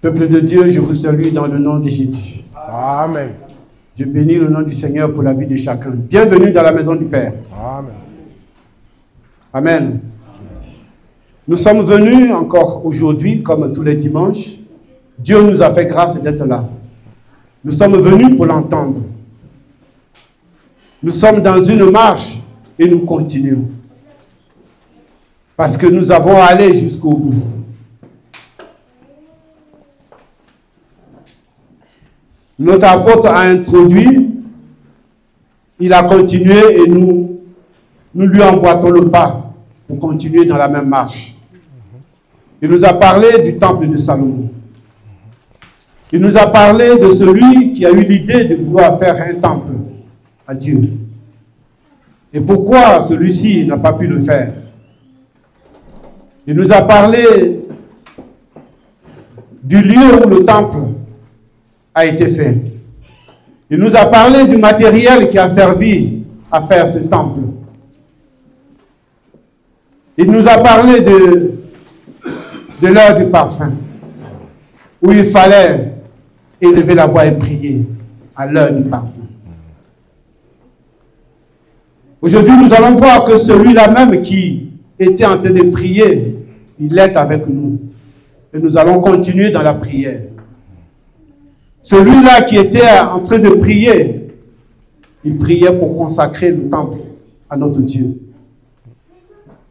Peuple de Dieu, je vous salue dans le nom de Jésus. Amen. Je bénis le nom du Seigneur pour la vie de chacun. Bienvenue dans la maison du Père. Amen. Amen. Nous sommes venus encore aujourd'hui, comme tous les dimanches. Dieu nous a fait grâce d'être là. Nous sommes venus pour l'entendre. Nous sommes dans une marche et nous continuons. Parce que nous avons allé jusqu'au bout. Notre apôtre a introduit, il a continué et nous lui emboîtons le pas pour continuer dans la même marche. Il nous a parlé du temple de Salomon. Il nous a parlé de celui qui a eu l'idée de vouloir faire un temple à Dieu. Et pourquoi celui-ci n'a pas pu le faire? Il nous a parlé du lieu où le temple a été fait. Il nous a parlé du matériel qui a servi à faire ce temple. Il nous a parlé de l'heure du parfum, où il fallait élever la voix et prier à l'heure du parfum. Aujourd'hui, nous allons voir que celui-là même qui était en train de prier, il est avec nous. Et nous allons continuer dans la prière. Celui-là qui était en train de prier, il priait pour consacrer le temple à notre Dieu.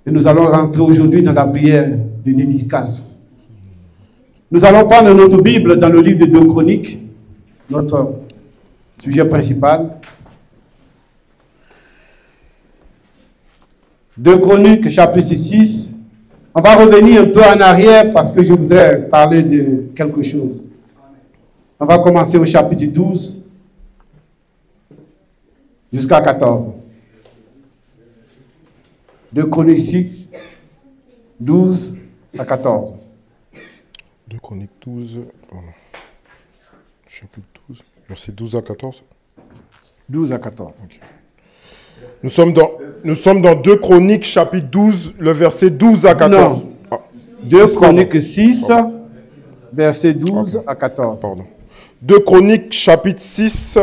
Et nous allons rentrer aujourd'hui dans la prière de dédicace. Nous allons prendre notre Bible dans le livre de 2 Chroniques, notre sujet principal. 2 Chroniques, chapitre 6. On va revenir un peu en arrière parce que je voudrais parler de quelque chose. On va commencer au chapitre 12 jusqu'à 14. 2 Chroniques 6, 12 à 14. 2 Chroniques 12, pardon. Chapitre 12, verset 12 à 14. 12 à 14. Okay. Nous sommes dans 2 Chroniques, chapitre 12, le verset 12 à 14. Non. 2 Chroniques 6, verset 12 à 14. Pardon. 2 Chroniques, chapitre 6,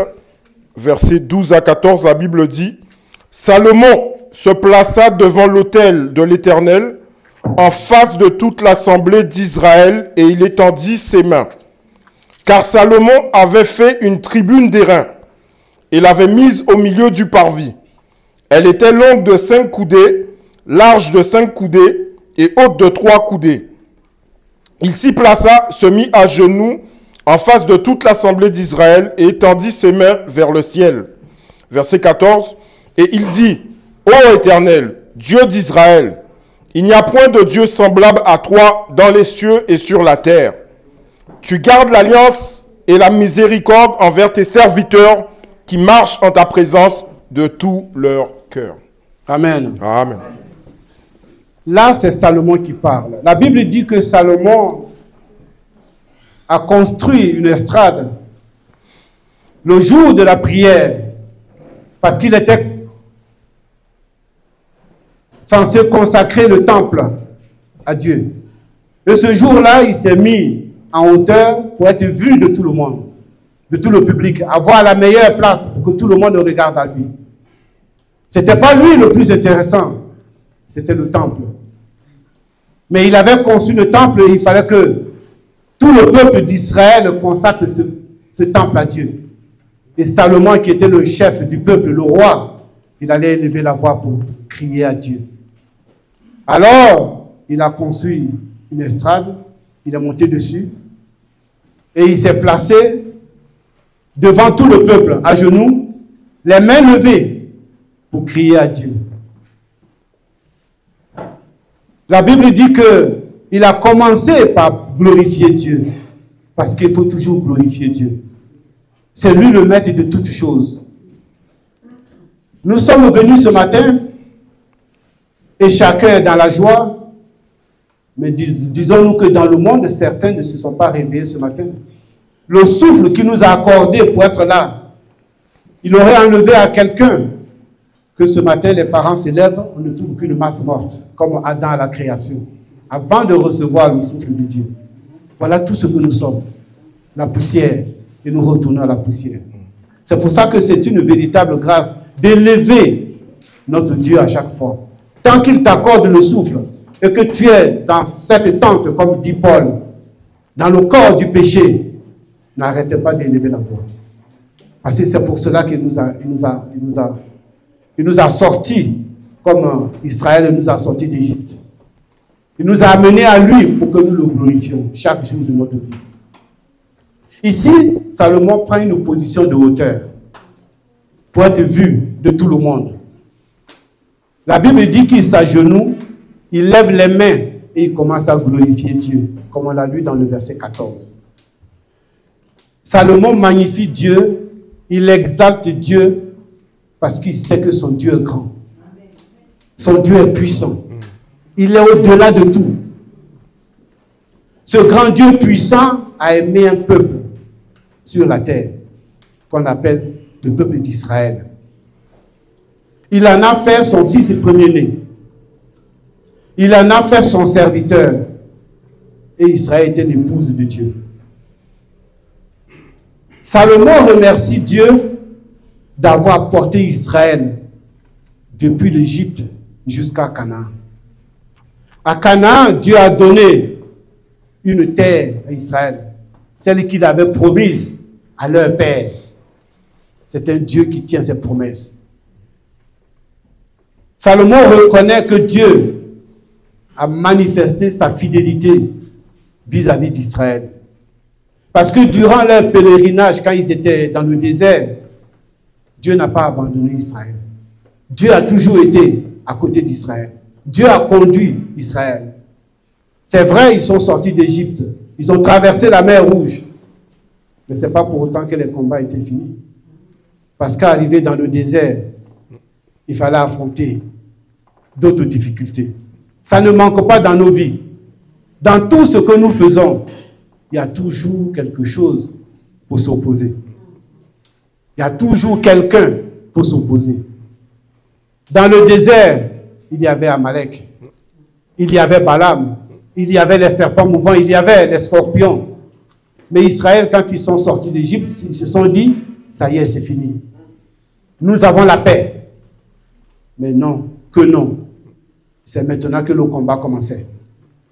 verset 12 à 14, la Bible dit « Salomon se plaça devant l'autel de l'Éternel, en face de toute l'assemblée d'Israël, et il étendit ses mains. Car Salomon avait fait une tribune d'airain, et l'avait mise au milieu du parvis. Elle était longue de 5 coudées, large de 5 coudées, et haute de 3 coudées. Il s'y plaça, se mit à genoux, en face de toute l'assemblée d'Israël, et étendit ses mains vers le ciel. » Verset 14. « Et il dit, Ô Éternel, Dieu d'Israël, il n'y a point de Dieu semblable à toi dans les cieux et sur la terre. Tu gardes l'alliance et la miséricorde envers tes serviteurs qui marchent en ta présence de tout leur cœur. » Amen. Amen. Là, c'est Salomon qui parle. La Bible dit que Salomon a construit une estrade le jour de la prière parce qu'il était censé consacrer le temple à Dieu. Et ce jour-là, il s'est mis en hauteur pour être vu de tout le monde, de tout le public, avoir la meilleure place pour que tout le monde regarde à lui. Ce n'était pas lui le plus intéressant, c'était le temple. Mais il avait conçu le temple et il fallait que tout le peuple d'Israël consacre ce temple à Dieu. Et Salomon, qui était le chef du peuple, le roi, il allait élever la voix pour crier à Dieu. Alors, il a conçu une estrade, il est monté dessus, et il s'est placé devant tout le peuple, à genoux, les mains levées, pour crier à Dieu. La Bible dit qu'il a commencé par glorifier Dieu, parce qu'il faut toujours glorifier Dieu. C'est lui le maître de toutes choses. Nous sommes venus ce matin, et chacun est dans la joie, mais disons-nous que dans le monde, certains ne se sont pas réveillés ce matin. Le souffle qu'il nous a accordé pour être là, il aurait enlevé à quelqu'un que ce matin, les parents s'élèvent, on ne trouve qu'une masse morte, comme Adam à la création, avant de recevoir le souffle de Dieu. Voilà tout ce que nous sommes. La poussière. Et nous retournons à la poussière. C'est pour ça que c'est une véritable grâce d'élever notre Dieu à chaque fois. Tant qu'il t'accorde le souffle et que tu es dans cette tente, comme dit Paul, dans le corps du péché, n'arrêtez pas d'élever la voix. Parce que c'est pour cela qu'il nous a sortis, comme Israël nous a sortis d'Égypte. Il nous a amenés à lui pour que nous le glorifions chaque jour de notre vie. Ici, Salomon prend une position de hauteur pour être vu de tout le monde. La Bible dit qu'il s'agenouille, il lève les mains et il commence à glorifier Dieu, comme on l'a lu dans le verset 14. Salomon magnifie Dieu, il exalte Dieu parce qu'il sait que son Dieu est grand. Son Dieu est puissant. Il est au-delà de tout. Ce grand Dieu puissant a aimé un peuple sur la terre qu'on appelle le peuple d'Israël. Il en a fait son fils premier-né. Il en a fait son serviteur. Et Israël était l'épouse de Dieu. Salomon remercie Dieu d'avoir porté Israël depuis l'Égypte jusqu'à Canaan. À Canaan, Dieu a donné une terre à Israël, celle qu'il avait promise à leur père. C'est un Dieu qui tient ses promesses. Salomon reconnaît que Dieu a manifesté sa fidélité vis-à-vis d'Israël. Parce que durant leur pèlerinage, quand ils étaient dans le désert, Dieu n'a pas abandonné Israël. Dieu a toujours été à côté d'Israël. Dieu a conduit Israël. C'est vrai, ils sont sortis d'Égypte. Ils ont traversé la mer Rouge. Mais ce n'est pas pour autant que les combats étaient finis. Parce qu'arrivé dans le désert, il fallait affronter d'autres difficultés. Ça ne manque pas dans nos vies. Dans tout ce que nous faisons, il y a toujours quelque chose pour s'opposer. Il y a toujours quelqu'un pour s'opposer. Dans le désert, il y avait Amalek. Il y avait Balaam. Il y avait les serpents mouvants. Il y avait les scorpions. Mais Israël, quand ils sont sortis d'Égypte, ils se sont dit, ça y est, c'est fini. Nous avons la paix. Mais non, que non. C'est maintenant que le combat commençait.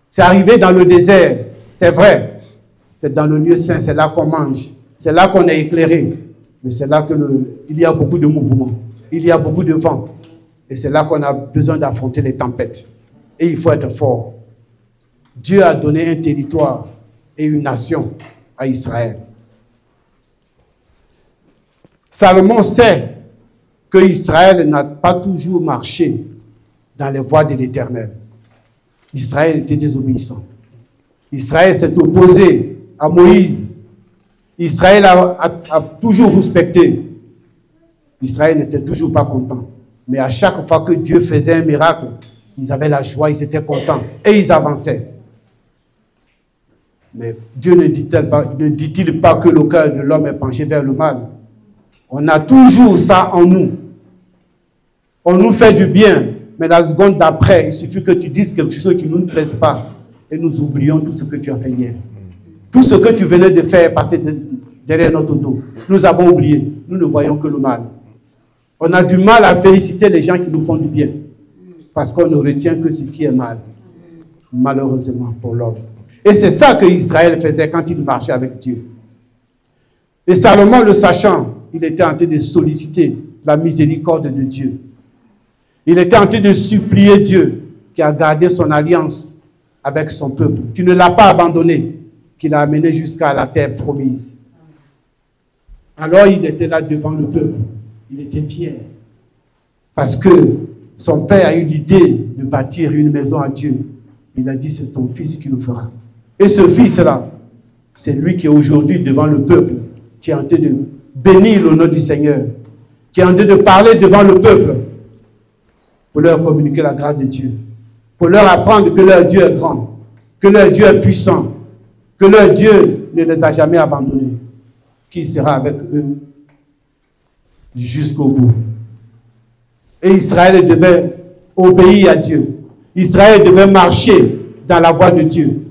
C'est arrivé dans le désert, c'est vrai. C'est dans le lieu saint, c'est là qu'on mange. C'est là qu'on est éclairé. Mais c'est là qu'il y a beaucoup de mouvements. Il y a beaucoup de vent. Et c'est là qu'on a besoin d'affronter les tempêtes. Et il faut être fort. Dieu a donné un territoire et une nation à Israël. Salomon sait que Israël n'a pas toujours marché dans les voies de l'Éternel. Israël était désobéissant. Israël s'est opposé à Moïse. Israël a toujours respecté. Israël n'était toujours pas content. Mais à chaque fois que Dieu faisait un miracle, ils avaient la joie, ils étaient contents et ils avançaient. Mais Dieu ne dit-il pas que le cœur de l'homme est penché vers le mal? On a toujours ça en nous. On nous fait du bien, mais la seconde d'après, il suffit que tu dises quelque chose qui ne nous plaise pas et nous oublions tout ce que tu as fait hier. Tout ce que tu venais de faire passer derrière notre dos. Nous avons oublié. Nous ne voyons que le mal. On a du mal à féliciter les gens qui nous font du bien. Parce qu'on ne retient que ce qui est mal. Malheureusement pour l'homme. Et c'est ça que Israël faisait quand il marchait avec Dieu. Et Salomon, le sachant, il était en train de solliciter la miséricorde de Dieu. Il était en train de supplier Dieu qui a gardé son alliance avec son peuple, qui ne l'a pas abandonné, qui l'a amené jusqu'à la terre promise. Alors il était là devant le peuple. Il était fier. Parce que son père a eu l'idée de bâtir une maison à Dieu. Il a dit, c'est ton fils qui le fera. Et ce fils-là, c'est lui qui est aujourd'hui devant le peuple, qui est en train de bénir le nom du Seigneur, qui est en train de parler devant le peuple, pour leur communiquer la grâce de Dieu, pour leur apprendre que leur Dieu est grand, que leur Dieu est puissant, que leur Dieu ne les a jamais abandonnés, qu'il sera avec eux jusqu'au bout. Et Israël devait obéir à Dieu. Israël devait marcher dans la voie de Dieu.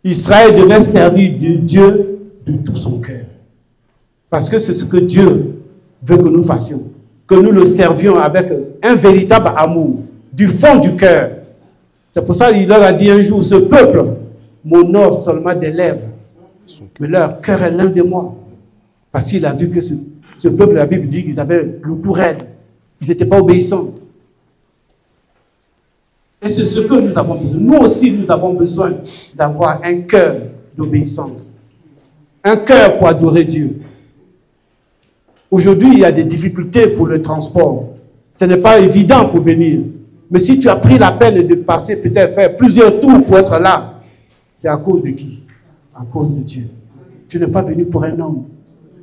Israël devait servir Dieu de tout son cœur. Parce que c'est ce que Dieu veut que nous fassions. Que nous le servions avec un véritable amour, du fond du cœur. C'est pour ça qu'il leur a dit un jour, ce peuple m'honore seulement des lèvres, mais leur cœur est loin de moi. Parce qu'il a vu que ce peuple, la Bible dit qu'ils avaient le cou raide. Ils n'étaient pas obéissants. Et c'est ce que nous avons besoin. Nous aussi, nous avons besoin d'avoir un cœur d'obéissance. Un cœur pour adorer Dieu. Aujourd'hui, il y a des difficultés pour le transport. Ce n'est pas évident pour venir. Mais si tu as pris la peine de passer, peut-être faire plusieurs tours pour être là, c'est à cause de qui? À cause de Dieu. Tu n'es pas venu pour un homme.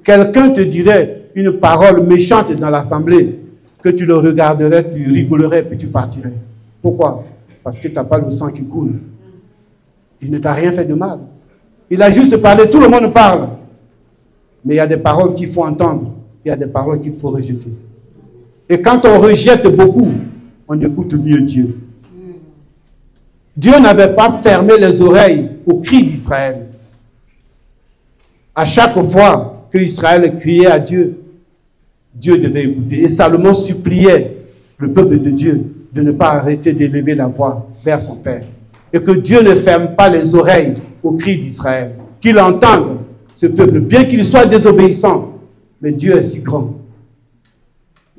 Quelqu'un te dirait une parole méchante dans l'assemblée, que tu le regarderais, tu rigolerais, puis tu partirais. Pourquoi? Parce que tu n'as pas le sang qui coule. Il ne t'a rien fait de mal. Il a juste parlé, tout le monde parle. Mais il y a des paroles qu'il faut entendre. Il y a des paroles qu'il faut rejeter. Et quand on rejette beaucoup, on écoute mieux Dieu. Dieu n'avait pas fermé les oreilles aux cris d'Israël. À chaque fois que Israël criait à Dieu, Dieu devait écouter. Et Salomon suppliait le peuple de Dieu de ne pas arrêter d'élever la voix vers son Père. Et que Dieu ne ferme pas les oreilles aux cris d'Israël. Qu'il entende ce peuple, bien qu'il soit désobéissant. Mais Dieu est si grand.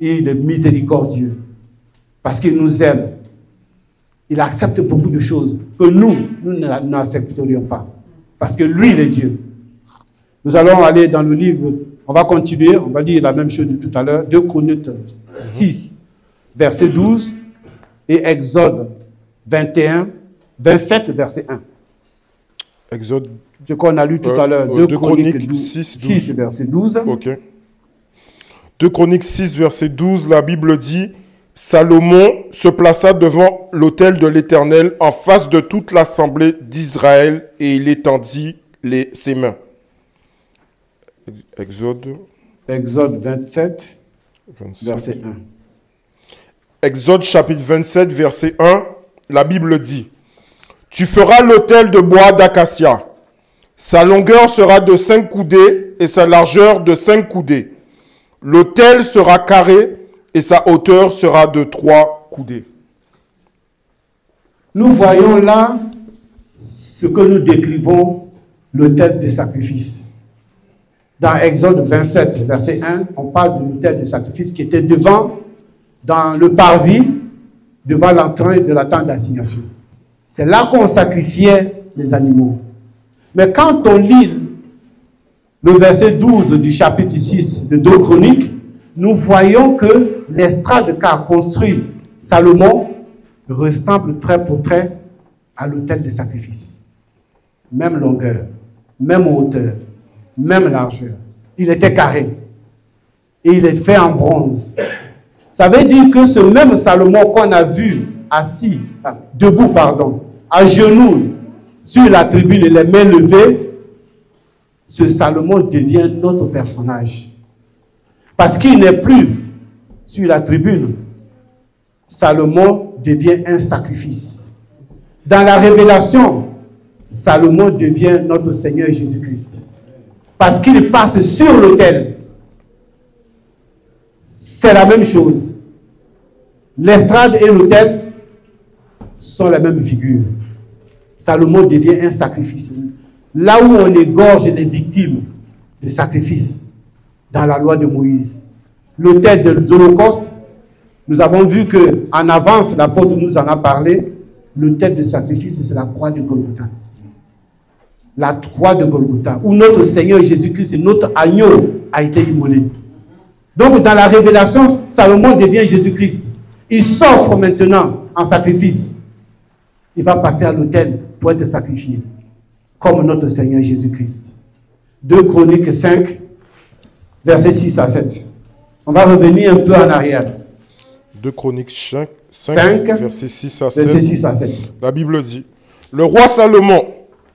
Et il est miséricordieux. Parce qu'il nous aime. Il accepte beaucoup de choses que nous n'accepterions pas. Parce que lui, il est Dieu. Nous allons aller dans le livre, on va continuer, on va lire la même chose de tout à l'heure, 2 Chroniques 6, verset 12, et Exode 27, verset 1. Exode. C'est qu'on a lu tout à l'heure, 2 Chroniques 6, verset 12. Ok. 2 Chroniques 6, verset 12, la Bible dit « Salomon se plaça devant l'autel de l'Éternel en face de toute l'assemblée d'Israël et il étendit ses mains. » Exode 27, verset 1. Exode chapitre 27, verset 1, la Bible dit « Tu feras l'autel de bois d'acacia. Sa longueur sera de 5 coudées et sa largeur de 5 coudées. L'autel sera carré et sa hauteur sera de 3 coudées. » Nous voyons là ce que nous décrivons, l'autel de sacrifice. Dans Exode 27, verset 1, on parle de l'autel de sacrifice qui était devant, dans le parvis, devant l'entrée de la tente d'assignation. C'est là qu'on sacrifiait les animaux. Mais quand on lit le verset 12 du chapitre 6 de 2 Chroniques, nous voyons que l'estrade qu'a construit Salomon ressemble trait pour trait à l'autel de sacrifice. Même longueur, même hauteur, même largeur. Il était carré. Et il est fait en bronze. Ça veut dire que ce même Salomon qu'on a vu assis, debout, à genoux, sur la tribune et les mains levées, ce Salomon devient notre personnage. Parce qu'il n'est plus sur la tribune. Salomon devient un sacrifice. Dans la révélation, Salomon devient notre Seigneur Jésus-Christ. Parce qu'il passe sur l'autel. C'est la même chose. L'estrade et l'autel sont la même figure. Salomon devient un sacrifice. Là où on égorge les victimes de sacrifice dans la loi de Moïse. L'autel de l'Holocauste, nous avons vu qu'en avance, l'apôtre nous en a parlé, l'autel de sacrifice, c'est la croix de Golgotha. La croix de Golgotha, où notre Seigneur Jésus-Christ et notre agneau a été immolé. Donc dans la révélation, Salomon devient Jésus-Christ. Il s'offre maintenant en sacrifice. Il va passer à l'autel pour être sacrifié, comme notre Seigneur Jésus-Christ. 2 Chroniques 5, versets 6 à 7. On va revenir un peu en arrière. 2 Chroniques 5 versets 6 à 7. Verset 6 à 7. La Bible dit, « Le roi Salomon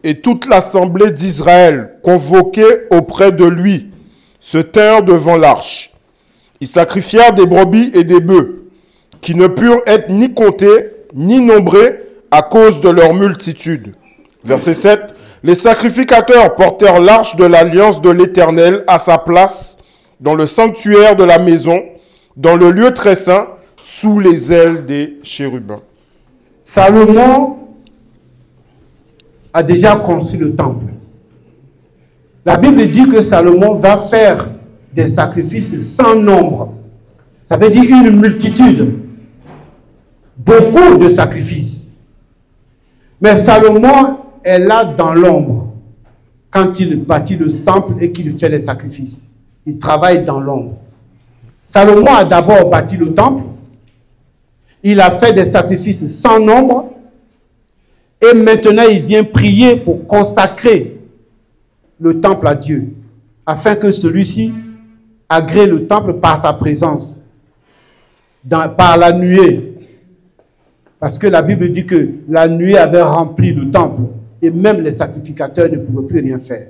et toute l'assemblée d'Israël convoqués auprès de lui se tinrent devant l'arche. Ils sacrifièrent des brebis et des bœufs, qui ne purent être ni comptés, ni nombrés à cause de leur multitude. » Verset 7. Les sacrificateurs portèrent l'arche de l'alliance de l'Éternel à sa place dans le sanctuaire de la maison, dans le lieu très saint, sous les ailes des chérubins. Salomon a déjà conçu le temple. La Bible dit que Salomon va faire des sacrifices sans nombre. Ça veut dire une multitude. Beaucoup de sacrifices. Mais Salomon est là dans l'ombre quand il bâtit le temple et qu'il fait les sacrifices. Il travaille dans l'ombre. Salomon a d'abord bâti le temple. Il a fait des sacrifices sans nombre. Et maintenant, il vient prier pour consacrer le temple à Dieu, afin que celui-ci agrée le temple par sa présence, par la nuée. Parce que la Bible dit que la nuée avait rempli le temple, et même les sacrificateurs ne pouvaient plus rien faire.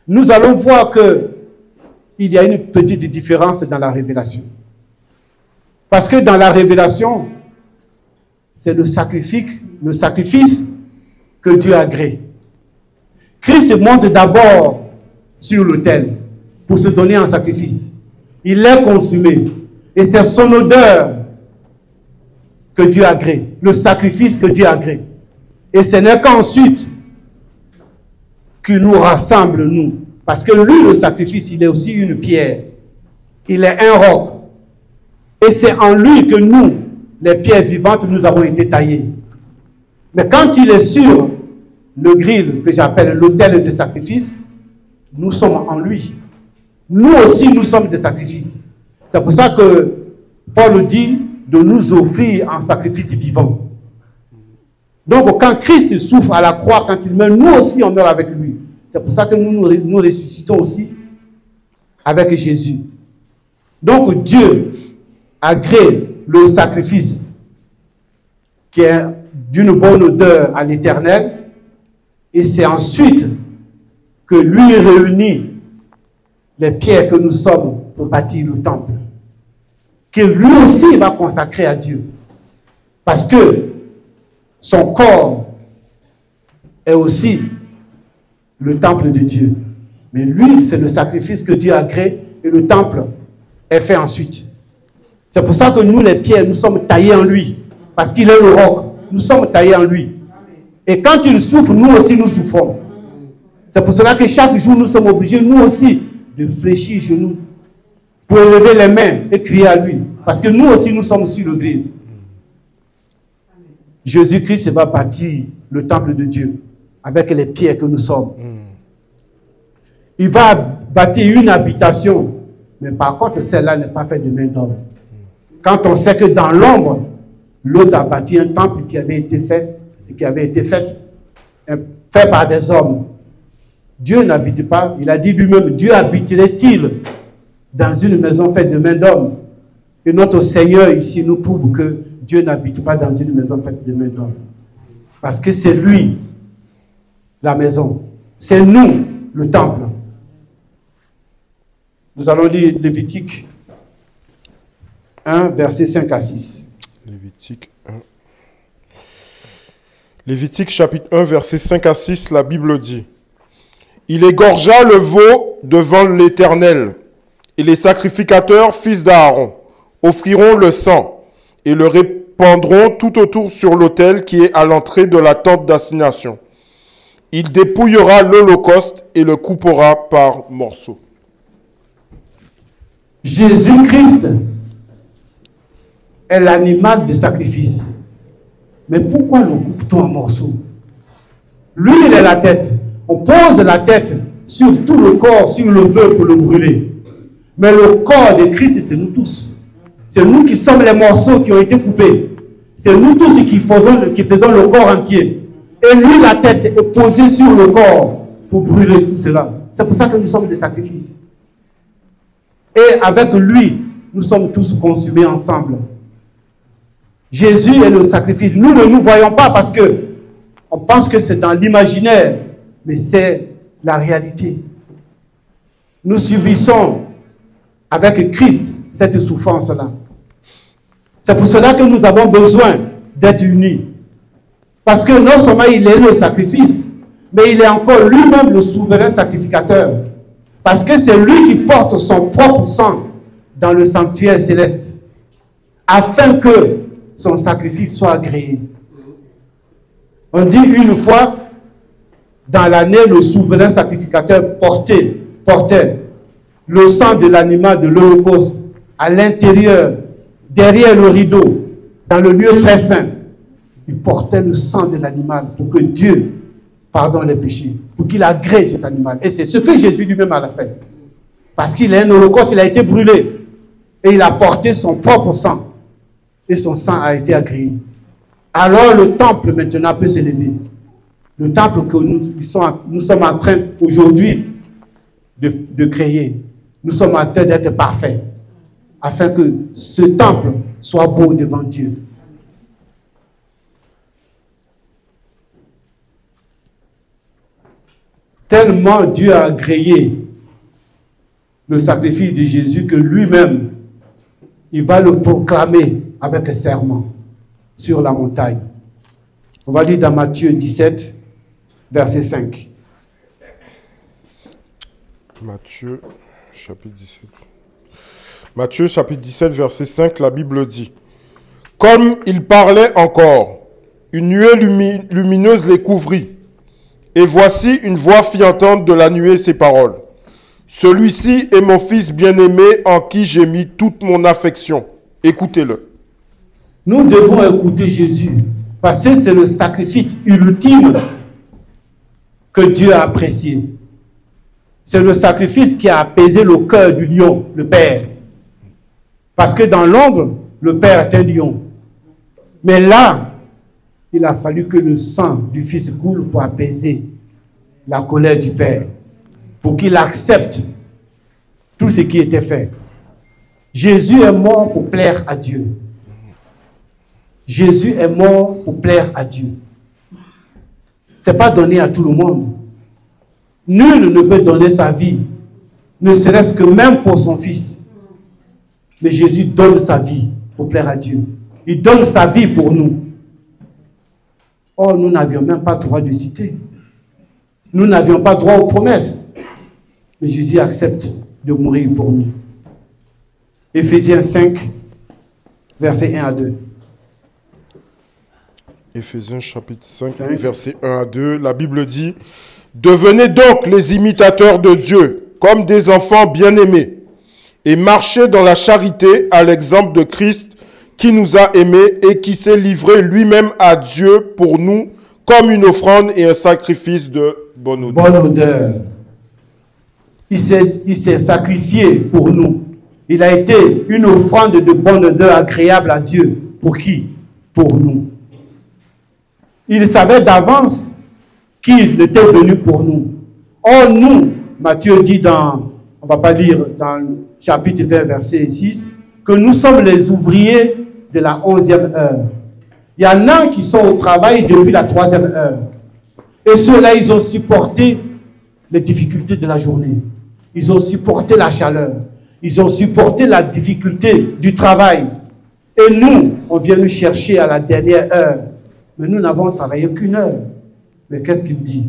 Nous allons voir qu'il y a une petite différence dans la révélation. Parce que dans la révélation, c'est le sacrifice que Dieu agrée. Christ monte d'abord sur l'autel pour se donner en sacrifice. Il est consumé. Et c'est son odeur que Dieu agrée, le sacrifice que Dieu agrée. Et ce n'est qu'ensuite qu'il nous rassemble, nous. Parce que lui, le sacrifice, il est aussi une pierre. Il est un roc. Et c'est en lui que nous, les pierres vivantes, nous avons été taillées. Mais quand il est sur le grill que j'appelle l'autel de sacrifice, nous sommes en lui. Nous aussi, nous sommes des sacrifices. C'est pour ça que Paul dit de nous offrir en sacrifice vivant. Donc, quand Christ souffre à la croix, quand il meurt, nous aussi, on meurt avec lui. C'est pour ça que nous ressuscitons aussi avec Jésus. Donc, Dieu agrée le sacrifice qui est d'une bonne odeur à l'Éternel, et c'est ensuite que lui réunit les pierres que nous sommes pour bâtir le temple, que lui aussi va consacrer à Dieu, parce que son corps est aussi le temple de Dieu. Mais lui, c'est le sacrifice que Dieu a créé, et le temple est fait ensuite. C'est pour ça que nous, les pierres, nous sommes taillés en lui, parce qu'il est le roc. Nous sommes taillés en lui. Et quand il souffre, nous aussi nous souffrons. C'est pour cela que chaque jour, nous sommes obligés, nous aussi, de fléchir chez nous, pour élever les mains et crier à lui. Parce que nous aussi, nous sommes sur le grill. Jésus-Christ va bâtir le temple de Dieu avec les pierres que nous sommes. Il va bâtir une habitation, mais par contre, celle-là n'est pas faite de main d'homme. Quand on sait que dans l'ombre, l'autre a bâti un temple qui avait été fait, et qui avait été fait par des hommes. Dieu n'habite pas, il a dit lui-même, Dieu habiterait-il dans une maison faite de main d'homme? Et notre Seigneur ici nous prouve que Dieu n'habite pas dans une maison faite de main d'homme. Parce que c'est lui, la maison. C'est nous, le temple. Nous allons lire Lévitique 1, versets 5 à 6. Lévitique 1. Lévitique chapitre 1, versets 5 à 6, la Bible dit: Il égorgea le veau devant l'Éternel, et les sacrificateurs, fils d'Aaron, offriront le sang, et le répandront tout autour sur l'autel qui est à l'entrée de la tente d'assignation. Il dépouillera l'holocauste et le coupera par morceaux. Jésus-Christ est l'animal de sacrifice. Mais pourquoi le coupe-t-on en morceaux? Lui, il est la tête. On pose la tête sur tout le corps, sur le feu pour le brûler. Mais le corps de Christ, c'est nous tous. C'est nous qui sommes les morceaux qui ont été coupés. C'est nous tous qui faisons le corps entier. Et lui, la tête est posée sur le corps pour brûler tout cela. C'est pour ça que nous sommes des sacrifices. Et avec lui, nous sommes tous consumés ensemble. Jésus est le sacrifice. Nous ne nous voyons pas parce que on pense que c'est dans l'imaginaire, mais c'est la réalité. Nous subissons avec Christ cette souffrance-là. C'est pour cela que nous avons besoin d'être unis. Parce que non seulement il est le sacrifice, mais il est encore lui-même le souverain sacrificateur. Parce que c'est lui qui porte son propre sang dans le sanctuaire céleste, afin que son sacrifice soit agréé. On dit une fois, dans l'année, le souverain sacrificateur portait le sang de l'animal de l'Holocauste à l'intérieur, derrière le rideau, dans le lieu très saint. Il portait le sang de l'animal pour que Dieu pardonne les péchés, pour qu'il agrée cet animal. Et c'est ce que Jésus lui-même a fait. Parce qu'il est un holocauste, il a été brûlé. Et il a porté son propre sang. Et son sang a été agréé. Alors le temple maintenant peut s'élever. Le temple que nous sommes en train aujourd'hui de créer. Nous sommes en train d'être parfaits. Afin que ce temple soit beau devant Dieu. Tellement Dieu a agréé le sacrifice de Jésus que lui-même, il va le proclamer avec un serment sur la montagne. On va lire dans Matthieu 17, verset 5. Matthieu, chapitre 17. Matthieu, chapitre 17, verset 5, la Bible dit: Comme il parlait encore, une nuée lumineuse les couvrit. Et voici une voix fit entendre de la nuée ces paroles. Celui-ci est mon fils bien-aimé en qui j'ai mis toute mon affection. Écoutez-le. Nous devons écouter Jésus parce que c'est le sacrifice ultime que Dieu a apprécié. C'est le sacrifice qui a apaisé le cœur du lion, le Père. Parce que dans l'ombre, le Père est un lion. Mais là, il a fallu que le sang du Fils coule pour apaiser la colère du Père, pour qu'il accepte tout ce qui était fait. Jésus est mort pour plaire à Dieu. Jésus est mort pour plaire à Dieu. Ce n'est pas donné à tout le monde. Nul ne peut donner sa vie, ne serait-ce que même pour son Fils. Mais Jésus donne sa vie pour plaire à Dieu. Il donne sa vie pour nous. Or, nous n'avions même pas droit de citer. Nous n'avions pas droit aux promesses. Mais Jésus accepte de mourir pour nous. Éphésiens 5, versets 1 à 2. Éphésiens chapitre 5, versets 1 à 2, la Bible dit: Devenez donc les imitateurs de Dieu, comme des enfants bien-aimés, et marchez dans la charité à l'exemple de Christ, qui nous a aimés et qui s'est livré lui-même à Dieu pour nous, comme une offrande et un sacrifice de bonne odeur. Bonne odeur. Il s'est sacrifié pour nous. Il a été une offrande de bonne odeur agréable à Dieu. Pour qui? Pour nous. Il savait d'avance qu'il était venu pour nous. Or, nous, Matthieu dit on ne va pas lire dans le chapitre 20, verset 6, que nous sommes les ouvriers de la 11e heure. Il y en a qui sont au travail depuis la 3e heure. Et ceux-là, ils ont supporté les difficultés de la journée. Ils ont supporté la chaleur. Ils ont supporté la difficulté du travail. Et nous, on vient nous chercher à la dernière heure. Mais nous n'avons travaillé qu'une heure. Mais qu'est-ce qu'il dit?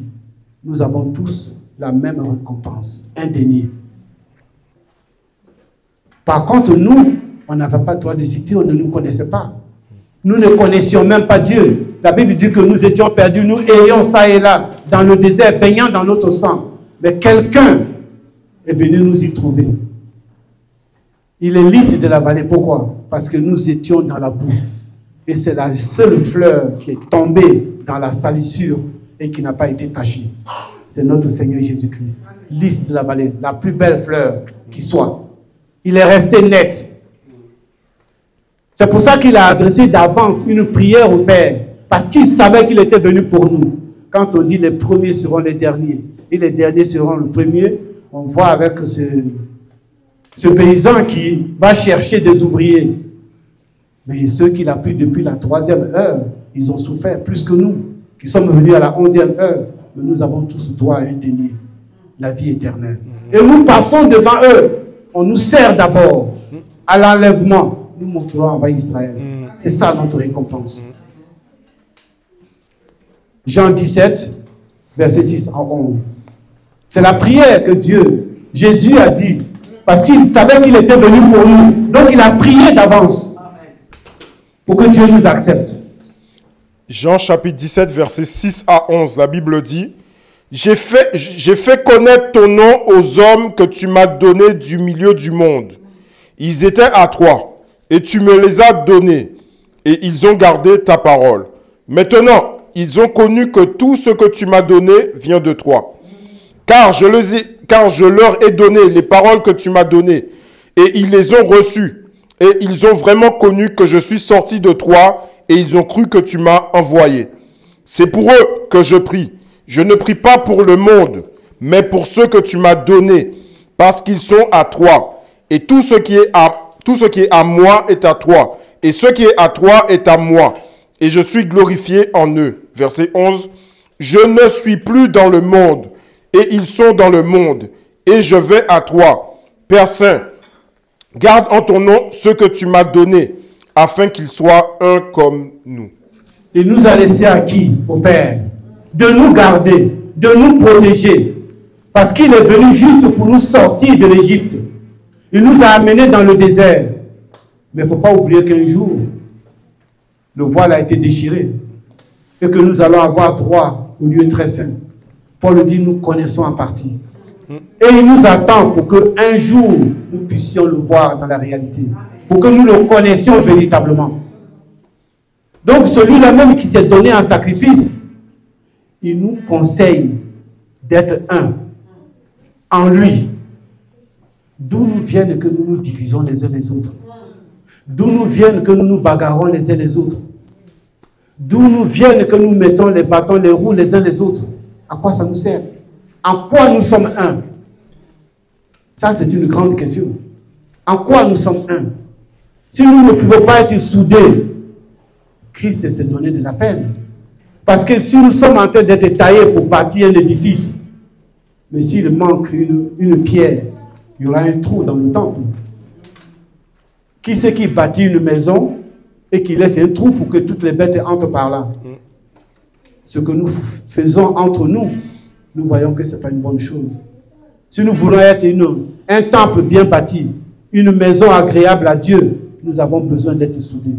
Nous avons tous la même récompense, indéniée. Par contre, nous, on n'avait pas le droit de citer, on ne nous connaissait pas. Nous ne connaissions même pas Dieu. La Bible dit que nous étions perdus, nous ayons ça et là, dans le désert, baignant dans notre sang. Mais quelqu'un est venu nous y trouver. Il est lys de la vallée. Pourquoi? Parce que nous étions dans la boue. Et c'est la seule fleur qui est tombée dans la salissure et qui n'a pas été tachée. C'est notre Seigneur Jésus-Christ. Lys de la vallée, la plus belle fleur qui soit. Il est resté net. C'est pour ça qu'il a adressé d'avance une prière au Père. Parce qu'il savait qu'il était venu pour nous. Quand on dit les premiers seront les derniers et les derniers seront les premiers, on voit avec ce paysan qui va chercher des ouvriers. Mais ceux qu'il a pris depuis la 3e heure, ils ont souffert plus que nous, qui sommes venus à la 11e heure. Mais nous avons tous droit à indénier la vie éternelle. Et nous passons devant eux. On nous sert d'abord à l'enlèvement. Nous montrerons en bas Israël. C'est ça notre récompense. Jean 17, versets 6 à 11. C'est la prière que Jésus a dit, parce qu'il savait qu'il était venu pour nous. Donc il a prié d'avance pour que Dieu nous accepte. Jean chapitre 17, versets 6 à 11, la Bible dit, « J'ai fait connaître ton nom aux hommes que tu m'as donnés du milieu du monde. Ils étaient à toi, et tu me les as donnés, et ils ont gardé ta parole. Maintenant, ils ont connu que tout ce que tu m'as donné vient de toi. Car je leur ai donné les paroles que tu m'as données, et ils les ont reçues, et ils ont vraiment connu que je suis sorti de toi, et ils ont cru que tu m'as envoyé. C'est pour eux que je prie. Je ne prie pas pour le monde, mais pour ceux que tu m'as donnés, parce qu'ils sont à toi. Et tout ce qui est à moi est à toi, et ce qui est à toi est à moi. Et je suis glorifié en eux. » Verset 11. « Je ne suis plus dans le monde, et ils sont dans le monde, et je vais à toi. Père Saint, garde en ton nom ce que tu m'as donné, afin qu'ils soient un comme nous. » Il nous a laissé à qui, au Père? De nous garder, de nous protéger. Parce qu'il est venu juste pour nous sortir de l'Égypte. Il nous a amenés dans le désert. Mais il ne faut pas oublier qu'un jour, le voile a été déchiré. Et que nous allons avoir droit au lieu très saint. Paul dit, nous connaissons en partie. Et il nous attend pour qu'un jour, nous puissions le voir dans la réalité. Pour que nous le connaissions véritablement. Donc celui-là même qui s'est donné en sacrifice, il nous conseille d'être un en lui. D'où nous viennent que nous nous divisons les uns les autres. D'où nous viennent que nous nous bagarrons les uns les autres. D'où nous viennent que nous mettons les bâtons, les roues les uns les autres. À quoi ça nous sert? En quoi nous sommes un? Ça, c'est une grande question. En quoi nous sommes un? Si nous ne pouvons pas être soudés, Christ s'est donné de la peine. Parce que si nous sommes en train d'être taillés pour bâtir un édifice, mais s'il manque une pierre, il y aura un trou dans le temple. Qui c'est qui bâtit une maison et qui laisse un trou pour que toutes les bêtes entrent par là? Ce que nous faisons entre nous, nous voyons que ce n'est pas une bonne chose. Si nous voulons être un temple bien bâti, une maison agréable à Dieu, nous avons besoin d'être soudés.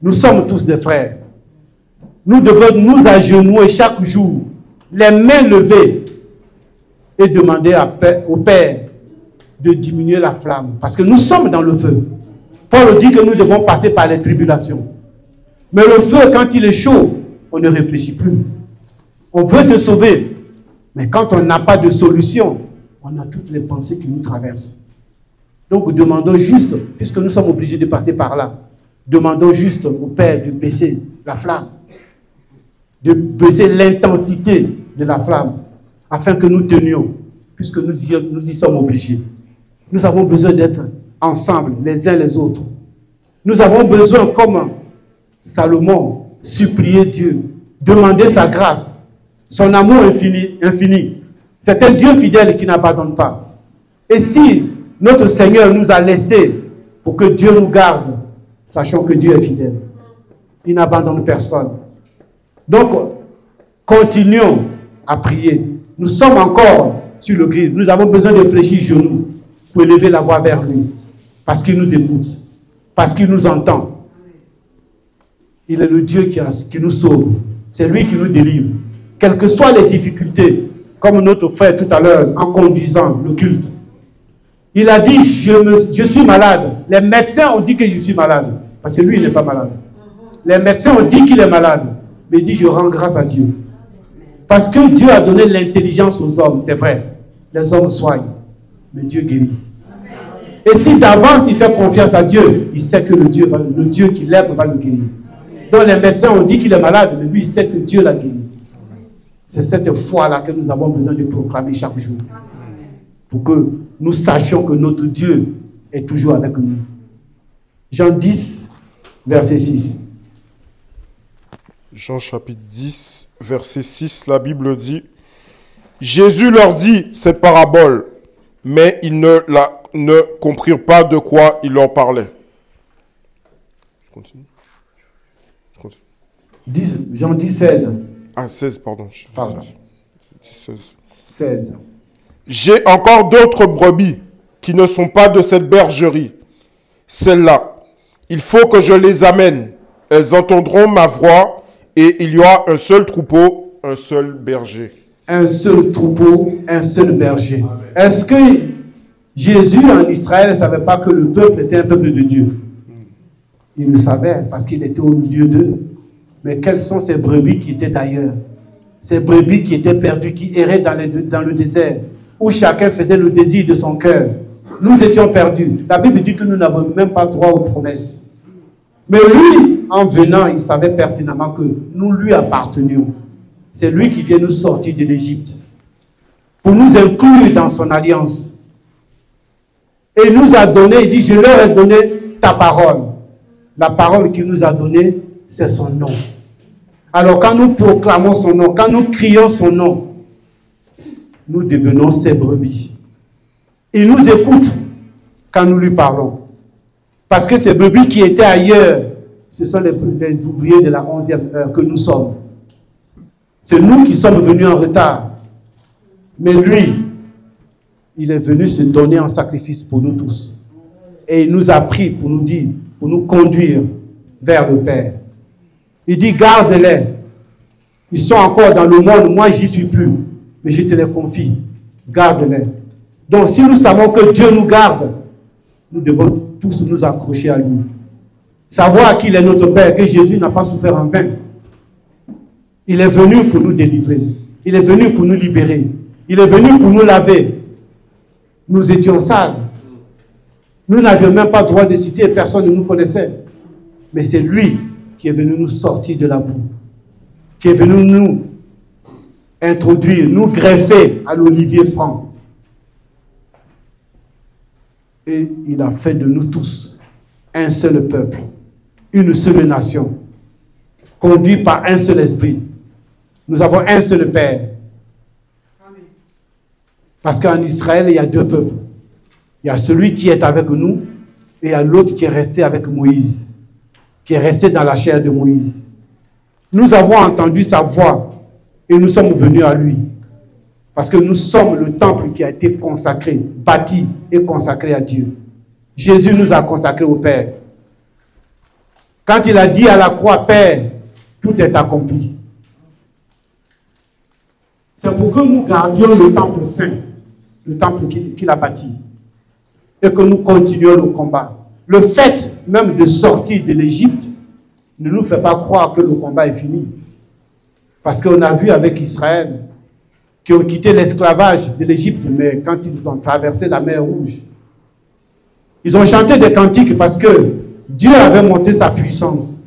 Nous sommes tous des frères. Nous devons nous agenouiller chaque jour, les mains levées, et demander au Père de diminuer la flamme. Parce que nous sommes dans le feu. Paul dit que nous devons passer par les tribulations. Mais le feu, quand il est chaud, on ne réfléchit plus. On veut se sauver. Mais quand on n'a pas de solution, on a toutes les pensées qui nous traversent. Donc demandons juste, puisque nous sommes obligés de passer par là, demandons juste au Père de baisser la flamme, de baisser l'intensité de la flamme, afin que nous tenions, puisque nous y sommes obligés. Nous avons besoin d'être ensemble, les uns les autres. Nous avons besoin, comme Salomon, supplier Dieu, demander sa grâce, son amour infini. C'est un Dieu fidèle qui n'abandonne pas. Et si notre Seigneur nous a laissés pour que Dieu nous garde, sachons que Dieu est fidèle. Il n'abandonne personne. Donc, continuons à prier. Nous sommes encore sur le grill. Nous avons besoin de fléchir genoux pour élever la voix vers lui. Parce qu'il nous écoute. Parce qu'il nous entend. Il est le Dieu qui nous sauve. C'est lui qui nous délivre. Quelles que soient les difficultés, comme notre frère tout à l'heure, en conduisant le culte. Il a dit, je suis malade. Les médecins ont dit que je suis malade. Parce que lui, il n'est pas malade. Les médecins ont dit qu'il est malade. Mais il dit, je rends grâce à Dieu. Parce que Dieu a donné l'intelligence aux hommes, c'est vrai. Les hommes soignent, mais Dieu guérit. Et si d'avance il fait confiance à Dieu, il sait que le Dieu qui l'aime va le guérir. Donc les médecins ont dit qu'il est malade, mais lui il sait que Dieu l'a guéri. C'est cette foi-là que nous avons besoin de proclamer chaque jour. Pour que nous sachions que notre Dieu est toujours avec nous. Jean 10, verset 6. Jean chapitre 10, verset 6, la Bible dit, « Jésus leur dit cette parabole, mais ils ne comprirent pas de quoi il leur parlait. » Je continue. Jean 10, 16. Ah, 16, pardon. Pardon. 16. J'ai encore d'autres brebis qui ne sont pas de cette bergerie. Celles-là, il faut que je les amène. Elles entendront ma voix et il y aura un seul troupeau, un seul berger. Un seul troupeau, un seul berger. Est-ce que Jésus en Israël ne savait pas que le peuple était un peuple de Dieu? Il le savait parce qu'il était au milieu d'eux. Mais quelles sont ces brebis qui étaient ailleurs? Ces brebis qui étaient perdues, qui erraient dans le désert, où chacun faisait le désir de son cœur. Nous étions perdus. La Bible dit que nous n'avons même pas droit aux promesses. Mais lui, en venant, il savait pertinemment que nous lui appartenions. C'est lui qui vient nous sortir de l'Égypte pour nous inclure dans son alliance. Et il nous a donné, il dit, je leur ai donné ta parole. La parole qu'il nous a donnée, c'est son nom. Alors quand nous proclamons son nom, quand nous crions son nom, nous devenons ses brebis. Il nous écoute quand nous lui parlons. Parce que ces brebis qui étaient ailleurs, ce sont les ouvriers de la 11e heure que nous sommes. C'est nous qui sommes venus en retard. Mais lui, il est venu se donner en sacrifice pour nous tous. Et il nous a pris pour nous dire, pour nous conduire vers le Père. Il dit, garde-les. Ils sont encore dans le monde, moi j'y suis plus. Mais je te les confie. Garde-les. Donc si nous savons que Dieu nous garde, nous devons tous nous accrocher à lui. Savoir qu'il est notre Père, que Jésus n'a pas souffert en vain. Il est venu pour nous délivrer. Il est venu pour nous libérer. Il est venu pour nous laver. Nous étions sales. Nous n'avions même pas le droit de citer, personne ne nous connaissait. Mais c'est lui qui est venu nous sortir de la boue. Qui est venu nous introduire, nous greffer à l'olivier franc. Et il a fait de nous tous un seul peuple, une seule nation, conduit par un seul esprit. Nous avons un seul Père. Parce qu'en Israël, il y a deux peuples. Il y a celui qui est avec nous et il y a l'autre qui est resté avec Moïse, qui est resté dans la chair de Moïse. Nous avons entendu sa voix et nous sommes venus à lui. Parce que nous sommes le temple qui a été consacré, bâti et consacré à Dieu. Jésus nous a consacrés au Père. Quand il a dit à la croix, Père, tout est accompli. C'est pour que nous gardions le temple saint, le temple qu'il a bâti, et que nous continuions le combat. Le fait même de sortir de l'Égypte ne nous fait pas croire que le combat est fini. Parce qu'on a vu avec Israël, qui ont quitté l'esclavage de l'Égypte, mais quand ils ont traversé la mer Rouge, ils ont chanté des cantiques parce que Dieu avait monté sa puissance.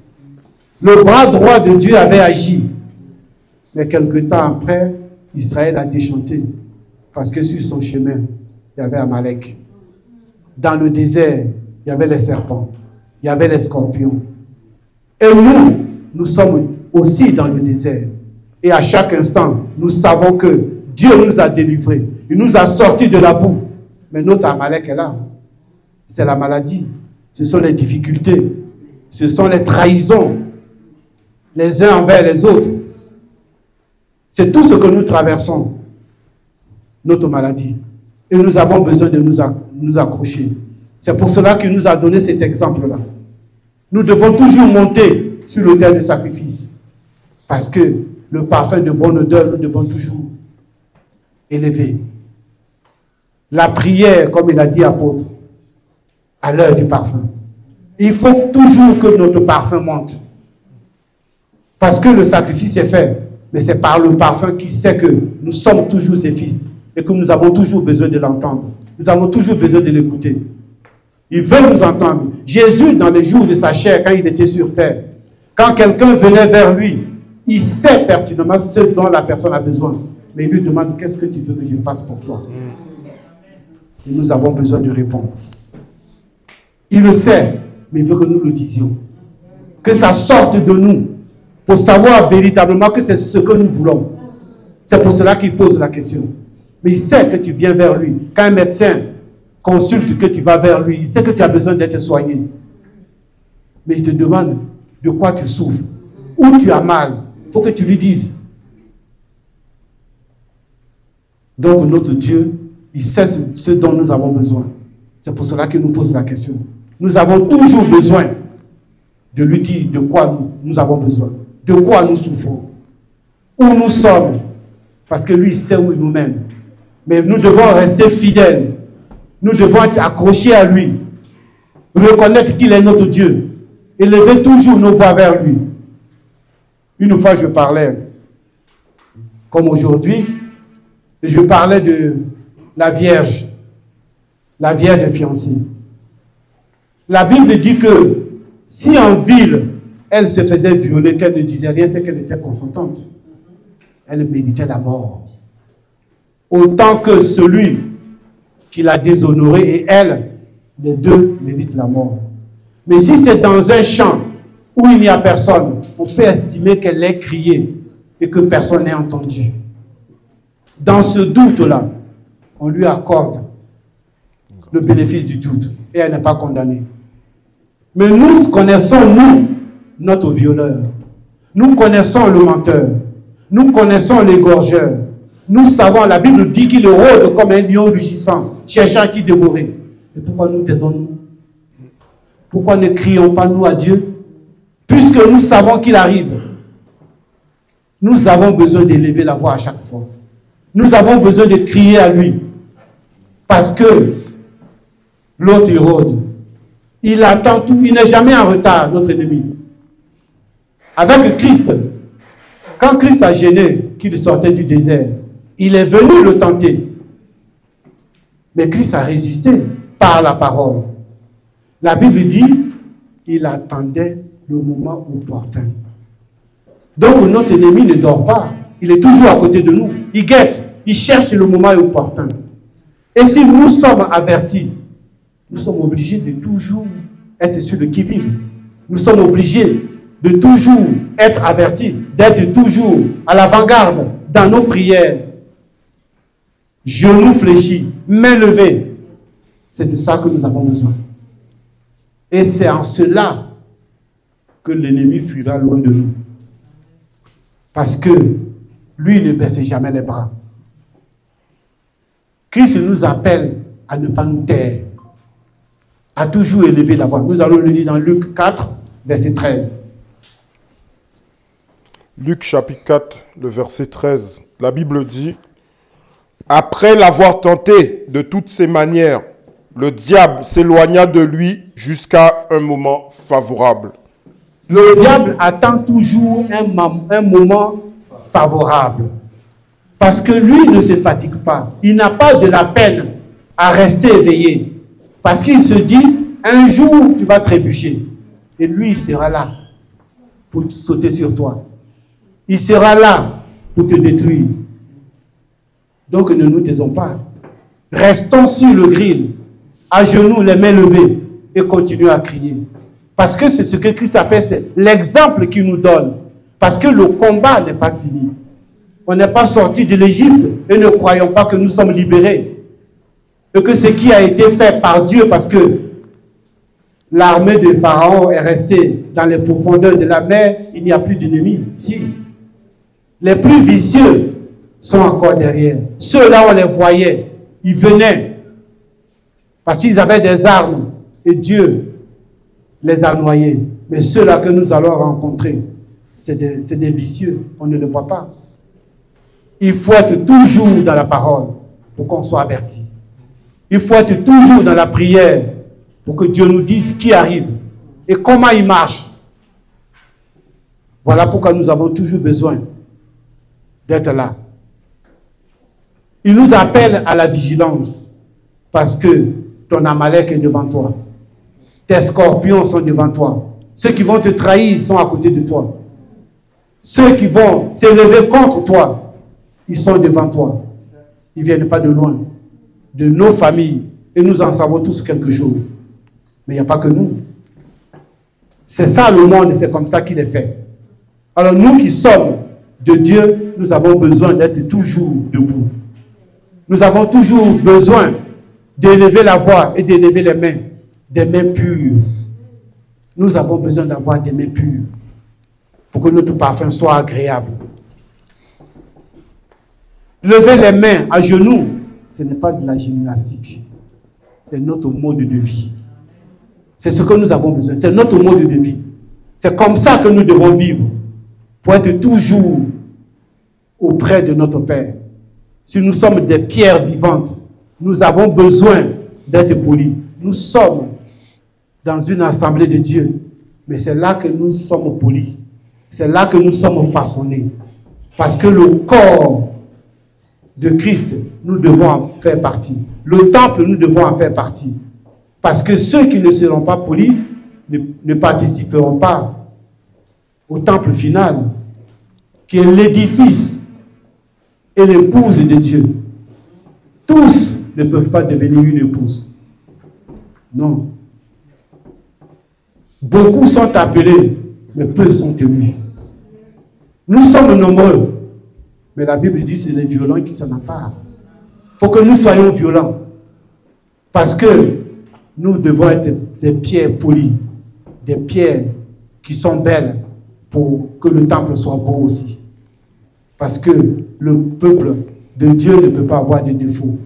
Le bras droit de Dieu avait agi. Mais quelque temps après, Israël a déchanté parce que sur son chemin, il y avait Amalek. Dans le désert, il y avait les serpents, il y avait les scorpions. Et nous sommes aussi dans le désert. Et à chaque instant, nous savons que Dieu nous a délivrés. Il nous a sortis de la boue. Mais notre Amalek est là. C'est la maladie. Ce sont les difficultés. Ce sont les trahisons. Les uns envers les autres. C'est tout ce que nous traversons. Notre maladie. Et nous avons besoin de nous accrocher. C'est pour cela qu'il nous a donné cet exemple-là. Nous devons toujours monter sur l'autel de sacrifice. Parce que le parfum de bonne odeur, nous devons toujours élever. La prière, comme il a dit apôtre, à l'heure du parfum. Il faut toujours que notre parfum monte. Parce que le sacrifice est fait. Mais c'est par le parfum qu'il sait que nous sommes toujours ses fils. Et que nous avons toujours besoin de l'entendre. Nous avons toujours besoin de l'écouter. Il veut nous entendre. Jésus, dans les jours de sa chair, quand il était sur terre, quand quelqu'un venait vers lui, il sait pertinemment ce dont la personne a besoin. Mais il lui demande, qu'est-ce que tu veux que je fasse pour toi? Et nous avons besoin de répondre. Il le sait, mais il veut que nous le disions. Que ça sorte de nous, pour savoir véritablement que c'est ce que nous voulons. C'est pour cela qu'il pose la question. Mais il sait que tu viens vers lui. Quand un médecin consulte que tu vas vers lui, il sait que tu as besoin d'être soigné. Mais il te demande de quoi tu souffres, où tu as mal. Il faut que tu lui dises. Donc notre Dieu, il sait ce dont nous avons besoin. C'est pour cela qu'il nous pose la question. Nous avons toujours besoin de lui dire de quoi nous avons besoin, de quoi nous souffrons, où nous sommes, parce que lui, il sait où il nous mène. Mais nous devons rester fidèles. Nous devons être accrochés à lui, reconnaître qu'il est notre Dieu, et lever toujours nos voix vers lui. Une fois, je parlais, comme aujourd'hui, je parlais de la Vierge fiancée. La Bible dit que si en ville, elle se faisait violer, qu'elle ne disait rien, c'est qu'elle était consentante. Elle méritait la mort. Autant que celui qui l'a déshonorée et elle, les deux méritent la mort. Mais si c'est dans un champ où il n'y a personne, on peut estimer qu'elle ait crié et que personne n'ait entendu. Dans ce doute-là, on lui accorde le bénéfice du doute et elle n'est pas condamnée. Mais nous connaissons, nous, notre violeur. Nous connaissons le menteur. Nous connaissons l'égorgeur. Nous savons, la Bible dit qu'il rôde comme un lion rugissant, cherchant qui dévorer. Et pourquoi nous taisons-nous? Pourquoi ne crions pas nous à Dieu? Puisque nous savons qu'il arrive. Nous avons besoin d'élever la voix à chaque fois. Nous avons besoin de crier à lui. Parce que l'autre il rôde. Il attend tout. Il n'est jamais en retard, notre ennemi. Avec Christ, quand Christ a gêné qu'il sortait du désert, il est venu le tenter. Mais Christ a résisté par la parole. La Bible dit qu'il attendait le moment opportun. Donc notre ennemi ne dort pas. Il est toujours à côté de nous. Il guette. Il cherche le moment opportun. Et si nous sommes avertis, nous sommes obligés de toujours être sur le qui-vive. Nous sommes obligés de toujours être avertis, d'être toujours à l'avant-garde dans nos prières. Genoux fléchis, mains levées. C'est de ça que nous avons besoin. Et c'est en cela que l'ennemi fuira loin de nous. Parce que lui ne baisse jamais les bras. Christ nous appelle à ne pas nous taire, à toujours élever la voix. Nous allons le dire dans Luc 4, verset 13. Luc chapitre 4, le verset 13. La Bible dit: après l'avoir tenté de toutes ses manières, le diable s'éloigna de lui jusqu'à un moment favorable. Le diable attend toujours un moment favorable. Parce que lui ne se fatigue pas. Il n'a pas de la peine à rester éveillé. Parce qu'il se dit, un jour, tu vas trébucher. Et lui, il sera là pour sauter sur toi. Il sera là pour te détruire. Donc ne nous taisons pas. Restons sur le grill, à genoux, les mains levées, et continuons à crier. Parce que c'est ce que Christ a fait, c'est l'exemple qu'il nous donne. Parce que le combat n'est pas fini. On n'est pas sorti de l'Égypte et ne croyons pas que nous sommes libérés. Et que ce qui a été fait par Dieu, parce que l'armée de Pharaon est restée dans les profondeurs de la mer, il n'y a plus d'ennemis. Si. Les plus vicieux sont encore derrière. Ceux-là, on les voyait. Ils venaient. Parce qu'ils avaient des armes. Et Dieu les a noyés. Mais ceux-là que nous allons rencontrer, c'est des vicieux. On ne les voit pas. Il faut être toujours dans la parole pour qu'on soit averti. Il faut être toujours dans la prière pour que Dieu nous dise qui arrive et comment il marche. Voilà pourquoi nous avons toujours besoin d'être là. Il nous appelle à la vigilance parce que ton Amalek est devant toi. Tes scorpions sont devant toi. Ceux qui vont te trahir sont à côté de toi. Ceux qui vont s'élever contre toi, ils sont devant toi. Ils ne viennent pas de loin. De nos familles. Et nous en savons tous quelque chose. Mais il n'y a pas que nous. C'est ça le monde, c'est comme ça qu'il est fait. Alors nous qui sommes de Dieu, nous avons besoin d'être toujours debout. Nous avons toujours besoin d'élever la voix et d'élever les mains. Des mains pures. Nous avons besoin d'avoir des mains pures pour que notre parfum soit agréable. lever les mains à genoux, ce n'est pas de la gymnastique. C'est notre mode de vie. C'est ce que nous avons besoin. C'est notre mode de vie. C'est comme ça que nous devons vivre pour être toujours auprès de notre Père. Si nous sommes des pierres vivantes, nous avons besoin d'être polis. Nous sommes dans une assemblée de Dieu, mais c'est là que nous sommes polis. C'est là que nous sommes façonnés. Parce que le corps de Christ, nous devons en faire partie. Le temple, nous devons en faire partie. Parce que ceux qui ne seront pas polis ne participeront pas au temple final, qui est l'édifice et l'épouse de Dieu. Tous ne peuvent pas devenir une épouse. Non. Beaucoup sont appelés, mais peu sont élus. Nous sommes nombreux, mais la Bible dit que c'est les violents qui s'en emparent. Il faut que nous soyons violents, parce que nous devons être des pierres polies, des pierres qui sont belles pour que le temple soit beau aussi. Parce que le peuple de Dieu ne peut pas avoir de défauts.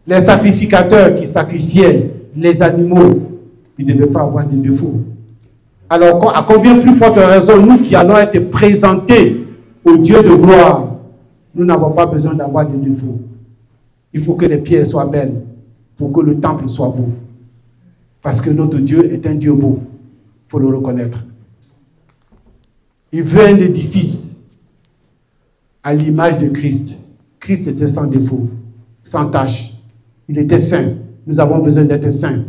Les sacrificateurs qui sacrifiaient les animaux, ils ne devaient pas avoir de défauts. Alors, à combien plus forte raison, nous qui allons être présentés au Dieu de gloire, nous n'avons pas besoin d'avoir de défauts. Il faut que les pierres soient belles pour que le temple soit beau. Parce que notre Dieu est un Dieu beau. Il faut le reconnaître. Il veut un édifice à l'image de Christ. Christ était sans défaut, sans tache. Il était saint. Nous avons besoin d'être saints.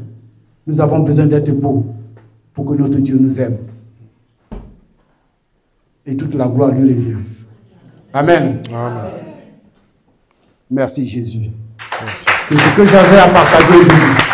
Nous avons besoin d'être beaux pour que notre Dieu nous aime. Et toute la gloire lui revient. Amen. Amen. Merci Jésus. Merci. C'est ce que j'avais à partager aujourd'hui.